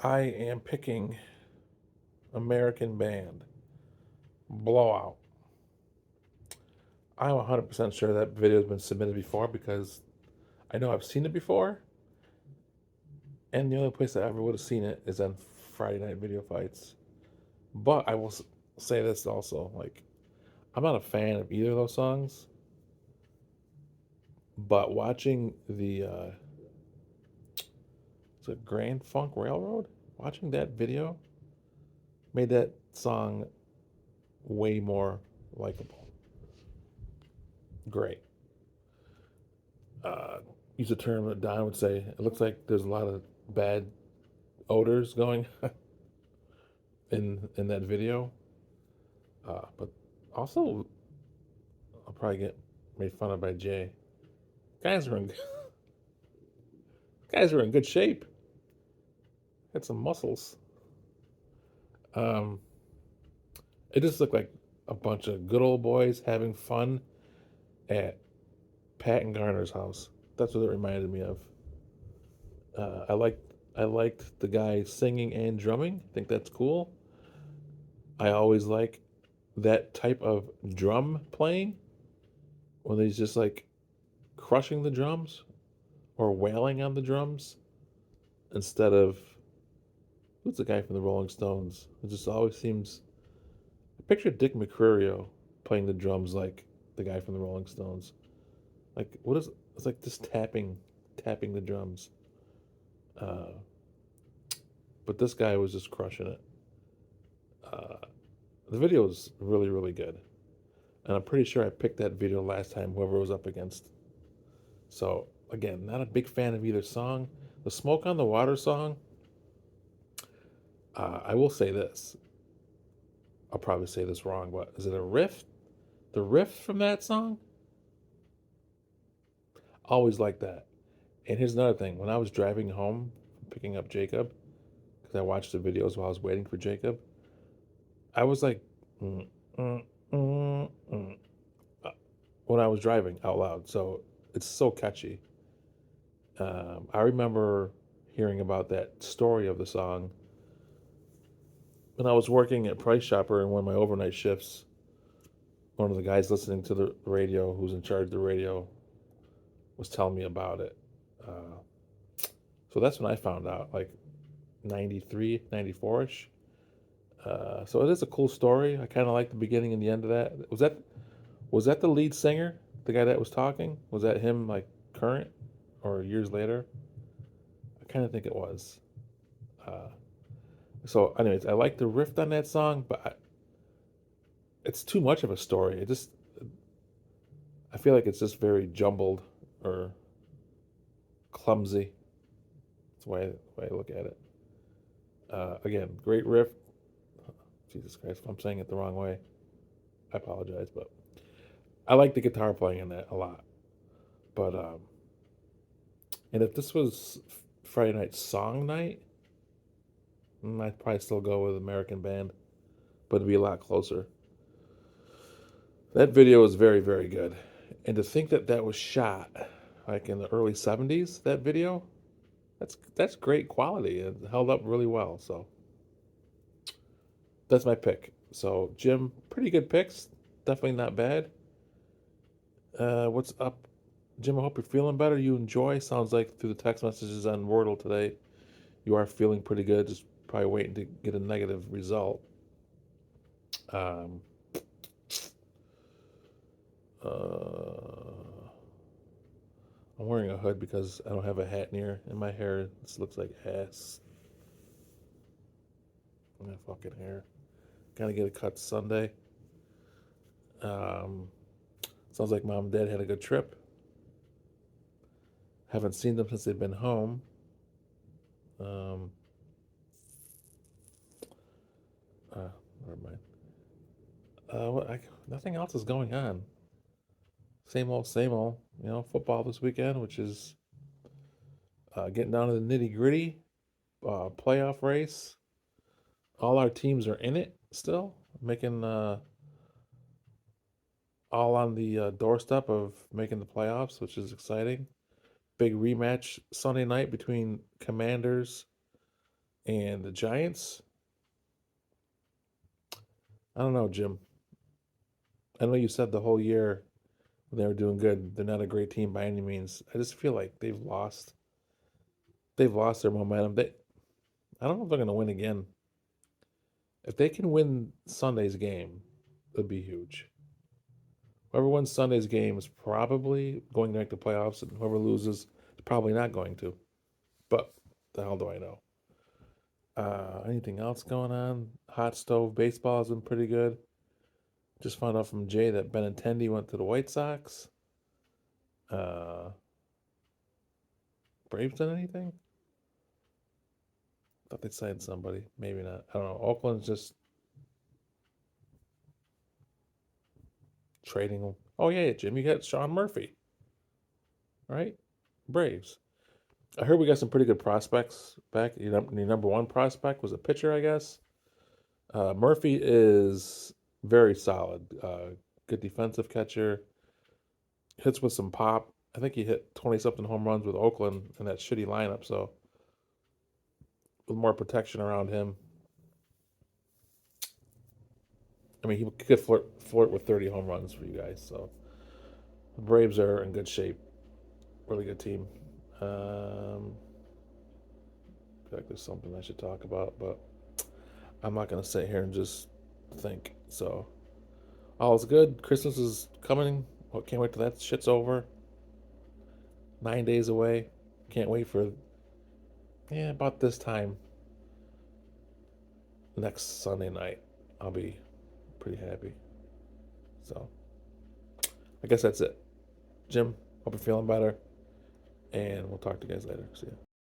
I am picking American Band Blowout. I'm 100% sure that video has been submitted before because I know I've seen it before, and the only place I ever would have seen it is on Friday Night Video Fights. But I will say this also, like, I'm not a fan of either of those songs, but watching the Grand Funk Railroad, watching that video made that song way more likable. Great. uh, Use a term that Don would say. It looks like there's a lot of bad odors going in that video. But also, I'll probably get made fun of by Jay. Guys are in guys are in good shape. Had some muscles. Um, it just looked like a bunch of good old boys having fun at Pat and Garner's house. That's what it reminded me of. Uh, I liked I liked the guy singing and drumming. I think that's cool. I always like that type of drum playing when he's just like crushing the drums or wailing on the drums instead of who's the guy from the Rolling Stones? It just always seems. I picture Dick McCurrio playing the drums like the guy from the Rolling Stones. Like what is it's like just tapping the drums. Uh, but this guy was just crushing it. Uh, the video is really good, and I'm pretty sure I picked that video last time whoever was up against. So again, not a big fan of either song. The Smoke on the Water song, I will say this. I'll probably say this wrong, but is it a riff? The riff from that song? Always like that. And here's another thing. When I was driving home, picking up Jacob, because I watched the videos while I was waiting for Jacob, I was like, mm, mm, mm, mm, uh, when I was driving out loud. So it's so catchy. I remember hearing about that story of the song when I was working at Price Chopper in one of my overnight shifts. One of the guys listening to the radio, who's in charge of the radio, was telling me about it. Uh, so that's when I found out, like 93, 94 ish. So it is a cool story. I kind of like the beginning and the end of that. Was that the lead singer, the guy that was talking? Was that him, like current or years later? I kind of think it was. Uh, so, anyways, I like the riff on that song, but it's too much of a story. I feel like it's just very jumbled or clumsy. That's the way I look at it. Again, great riff. Jesus Christ, if I'm saying it the wrong way, I apologize, but I like the guitar playing in that a lot. But and if this was Friday night song night, I'd probably still go with American Band, but it'd be a lot closer. That video is very good, and to think that that was shot like in the early '70s, that video, that's great quality and held up really well. So that's my pick. So Jim, pretty good picks, definitely not bad. What's up, Jim? I hope you're feeling better. You enjoy. Sounds like through the text messages on Wordle today, you are feeling pretty good. Just probably waiting to get a negative result. Um, uh, I'm wearing a hood because I don't have a hat near, and my hair this looks like ass. My fucking hair. Gotta get it cut Sunday. Um, Sounds like mom and dad had a good trip. Haven't seen them since they've been home. Um, Never mind. Nothing else is going on. Same old, same old. Football this weekend, which is getting down to the nitty gritty. Playoff race. All our teams are in it still, making all on the doorstep of making the playoffs, which is exciting. Big rematch Sunday night between Commanders And the Giants, I don't know, Jim. I know you said the whole year when they were doing good, they're not a great team by any means. I just feel like they've lost their momentum. I don't know if they're gonna win again. If they can win Sunday's game, it'd be huge. Whoever wins Sunday's game is probably going to make the playoffs, and whoever loses is probably not going to. But the hell do I know? Anything else going on? Hot stove baseball has been pretty good. Just found out from Jay that Benintendi went to the White Sox. Uh, Braves done anything? Thought they signed somebody. Maybe not. I don't know. Oakland's just trading them. Oh yeah, Jim, you got Sean Murphy, right? Braves. I heard we got some pretty good prospects back. Your number one prospect was a pitcher, I guess. Murphy is very solid. Good defensive catcher. Hits with some pop. I think he hit 20 something home runs with Oakland in that shitty lineup. So with more protection around him, I mean, he could flirt with 30 home runs for you guys. So the Braves are in good shape. Really good team. I feel like there's something I should talk about, but I'm not gonna sit here and just think. So all is good. Christmas is coming. Well, can't wait till that shit's over. 9 days away. Can't wait for about this time next Sunday night. I'll be pretty happy. So I guess that's it. Jim, hope you're feeling better, and we'll talk to you guys later. See ya.